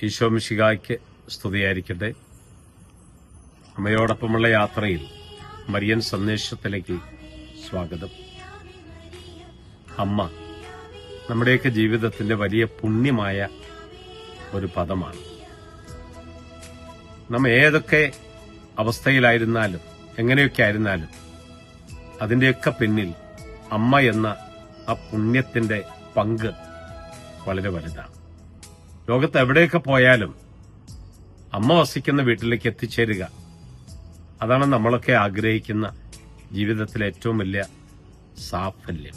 ഈശോ മിശിഹായ്ക്ക് സ്തുതിയായിരിക്കട്ടെ. അമ്മയോടൊപ്പമുള്ള യാത്രയിൽ മരിയൻ സന്ദേശത്തിലേക്ക് സ്വാഗതം. അമ്മ നമ്മുടെയൊക്കെ ജീവിതത്തിന്റെ വലിയ പുണ്യമായ ഒരു പദമാണ്. നമ്മ ഏതൊക്കെ അവസ്ഥയിലായിരുന്നാലും എങ്ങനെയൊക്കെ ആയിരുന്നാലും അതിന്റെയൊക്കെ പിന്നിൽ അമ്മ എന്ന ആ പുണ്യത്തിന്റെ പങ്ക് വളരെ വലുതാണ്. ലോകത്ത് എവിടെയൊക്കെ പോയാലും അമ്മ വസിക്കുന്ന വീട്ടിലേക്ക് എത്തിച്ചേരുക, അതാണ് നമ്മളൊക്കെ ആഗ്രഹിക്കുന്ന ജീവിതത്തിലെ ഏറ്റവും വലിയ സാഫല്യം.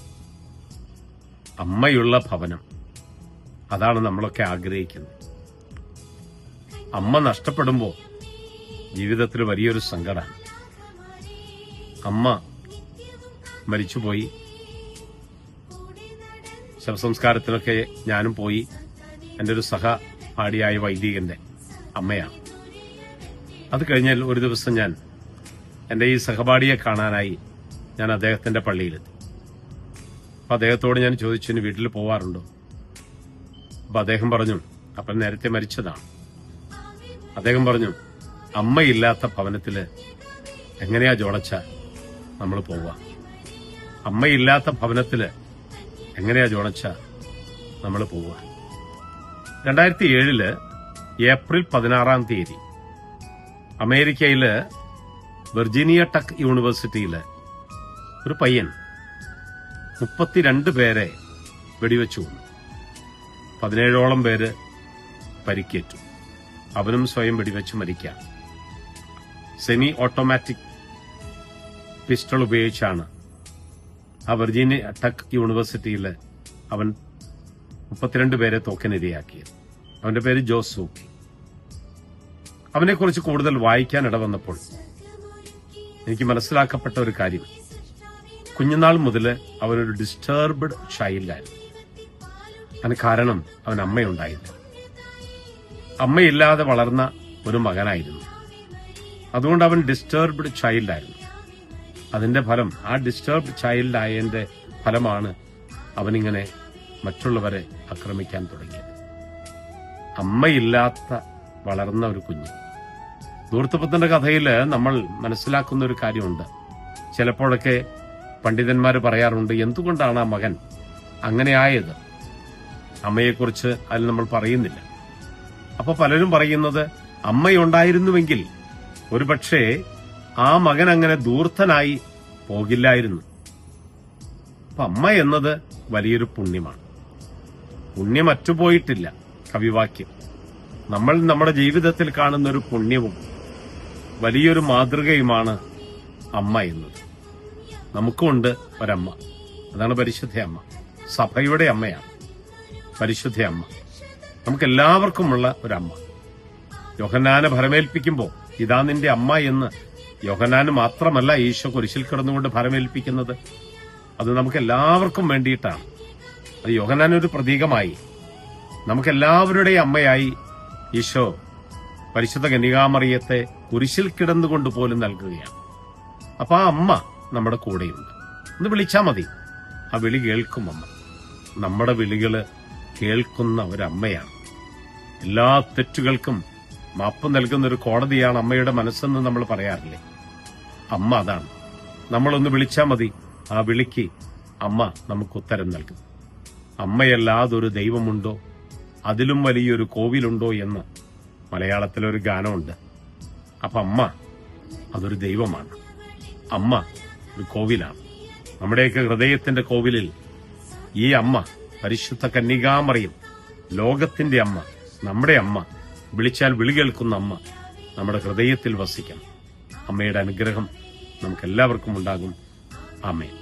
അമ്മയുള്ള ഭവനം, അതാണ് നമ്മളൊക്കെ ആഗ്രഹിക്കുന്നത്. അമ്മ നഷ്ടപ്പെടുമ്പോൾ ജീവിതത്തിൽ വലിയൊരു സങ്കടമാണ്. അമ്മ മരിച്ചുപോയി. ശവസംസ്കാരത്തിനൊക്കെ ഞാനും പോയി. എൻ്റെ ഒരു സഹപാഠിയായ വൈദികന്റെ അമ്മയാണ്. അത് കഴിഞ്ഞാൽ ഒരു ദിവസം ഞാൻ എൻ്റെ ഈ സഹപാഠിയെ കാണാനായി ഞാൻ അദ്ദേഹത്തിന്റെ പള്ളിയിലെത്തി. അപ്പൊ അദ്ദേഹത്തോട് ഞാൻ ചോദിച്ചു, ഇനി വീട്ടിൽ പോവാറുണ്ടോ? അപ്പൊ അദ്ദേഹം പറഞ്ഞു, അപ്പൻ നേരത്തെ മരിച്ചതാണ്. അദ്ദേഹം പറഞ്ഞു, അമ്മയില്ലാത്ത ഭവനത്തില് എങ്ങനെയാ ജോളച്ച നമ്മൾ പോവുക? അമ്മയില്ലാത്ത ഭവനത്തില് എങ്ങനെയാ ജോണച്ച നമ്മൾ പോവുക? 2007 ഏപ്രിൽ 16 അമേരിക്കയില് വെർജീനിയ ടെക് യൂണിവേഴ്സിറ്റിയില് ഒരു പയ്യൻ 32 പേരെ വെടിവെച്ചു കൊന്നു. 17ഓളം പേര് പരിക്കേറ്റു. അവനും സ്വയം വെടിവെച്ച് മരിക്കാം. സെമി ഓട്ടോമാറ്റിക് പിസ്റ്റൾ ഉപയോഗിച്ചാണ് ആ വെർജീനിയ ടെക് യൂണിവേഴ്സിറ്റിയില് അവൻ 32 പേരെ തോക്കിനിരയാക്കിയത്. അവന്റെ പേര് ജോസു. അവനെക്കുറിച്ച് കൂടുതൽ വായിക്കാൻ ഇടവന്നപ്പോൾ എനിക്ക് മനസ്സിലാക്കപ്പെട്ട ഒരു കാര്യം, കുഞ്ഞുനാൾ മുതൽ അവനൊരു ഡിസ്റ്റർബ്ഡ് ചൈൽഡായിരുന്നു. അതിന് കാരണം അവൻ അമ്മയുണ്ടായില്ല. അമ്മയില്ലാതെ വളർന്ന ഒരു മകനായിരുന്നു. അതുകൊണ്ട് അവൻ ഡിസ്റ്റർബ്ഡ് ചൈൽഡായിരുന്നു. അതിന്റെ ഫലം, ആ ഡിസ്റ്റർബ്ഡ് ചൈൽഡ് ആയതിന്റെ ഫലമാണ് അവനിങ്ങനെ മറ്റുള്ളവരെ ആക്രമിക്കാൻ തുടങ്ങിയത്. അമ്മയില്ലാത്ത വളർന്ന ഒരു കുഞ്ഞ്. ധൂർത്തപുത്രന്റെ കഥയില് നമ്മൾ മനസ്സിലാക്കുന്ന ഒരു കാര്യമുണ്ട്. ചിലപ്പോഴൊക്കെ പണ്ഡിതന്മാർ പറയാറുണ്ട്, എന്തുകൊണ്ടാണ് ആ മകൻ അങ്ങനെ ആയത്? അമ്മയെക്കുറിച്ച് അതിൽ നമ്മൾ പറയുന്നില്ല. അപ്പൊ പലരും പറയുന്നത്, അമ്മയുണ്ടായിരുന്നുവെങ്കിൽ ഒരുപക്ഷേ ആ മകൻ അങ്ങനെ ധൂർത്തനായി പോകില്ലായിരുന്നു. അപ്പൊ അമ്മ എന്നത് വലിയൊരു പുണ്യമാണ്. പുണ്യം അറ്റുപോയിട്ടില്ല. കവിവാക്യം. നമ്മൾ നമ്മുടെ ജീവിതത്തിൽ കാണുന്ന ഒരു പുണ്യവും വലിയൊരു മാതൃകയുമാണ് അമ്മ എന്നത്. നമുക്കുമുണ്ട് ഒരമ്മ, അതാണ് പരിശുദ്ധ അമ്മ. സഭയുടെ അമ്മയാണ് പരിശുദ്ധ അമ്മ. നമുക്കെല്ലാവർക്കുമുള്ള ഒരമ്മ. യോഹന്നാനെ ഭരമേൽപ്പിക്കുമ്പോൾ ഇതാ നിന്റെ അമ്മ എന്ന് യോഹന്നാന് മാത്രമല്ല ഈശോ കുരിശിൽ കിടന്നുകൊണ്ട് ഭരമേൽപ്പിക്കുന്നത്. അത് നമുക്കെല്ലാവർക്കും വേണ്ടിയിട്ടാണ്. അത് യോഹന്നാനൊരു പ്രതീകമായി നമുക്കെല്ലാവരുടെയും അമ്മയായി ഈശോ പരിശുദ്ധ കന്യകാമറിയത്തെ കുരിശിൽ കിടന്നുകൊണ്ട് പോലും നൽകുകയാണ്. അപ്പൊ ആ അമ്മ നമ്മുടെ കൂടെയുണ്ട്. ഒന്ന് വിളിച്ചാൽ മതി, ആ വിളി കേൾക്കും അമ്മ. നമ്മുടെ വിളികള് കേൾക്കുന്ന ഒരമ്മയാണ്. എല്ലാ തെറ്റുകൾക്കും മാപ്പ് നൽകുന്ന ഒരു കോടതിയാണ് അമ്മയുടെ മനസ്സെന്ന് നമ്മൾ പറയാറില്ലേ? അമ്മ അതാണ്. നമ്മളൊന്ന് വിളിച്ചാൽ മതി, ആ വിളിക്ക് അമ്മ നമുക്ക് ഉത്തരം നൽകും. അമ്മയല്ലാതൊരു ദൈവമുണ്ടോ, അതിലും വലിയൊരു കോവിലുണ്ടോ എന്ന് മലയാളത്തിലൊരു ഗാനമുണ്ട്. അപ്പൊ അമ്മ അതൊരു ദൈവമാണ്. അമ്മ ഒരു കോവിലാണ്. നമ്മുടെയൊക്കെ ഹൃദയത്തിന്റെ കോവിലിൽ ഈ അമ്മ, പരിശുദ്ധ കന്യകാമറിയം, ലോകത്തിന്റെ അമ്മ, നമ്മുടെ അമ്മ, വിളിച്ചാൽ വിളി കേൾക്കുന്ന അമ്മ നമ്മുടെ ഹൃദയത്തിൽ വസിക്കണം. അമ്മയുടെ അനുഗ്രഹം നമുക്കെല്ലാവർക്കും ഉണ്ടാകും. ആമേൻ.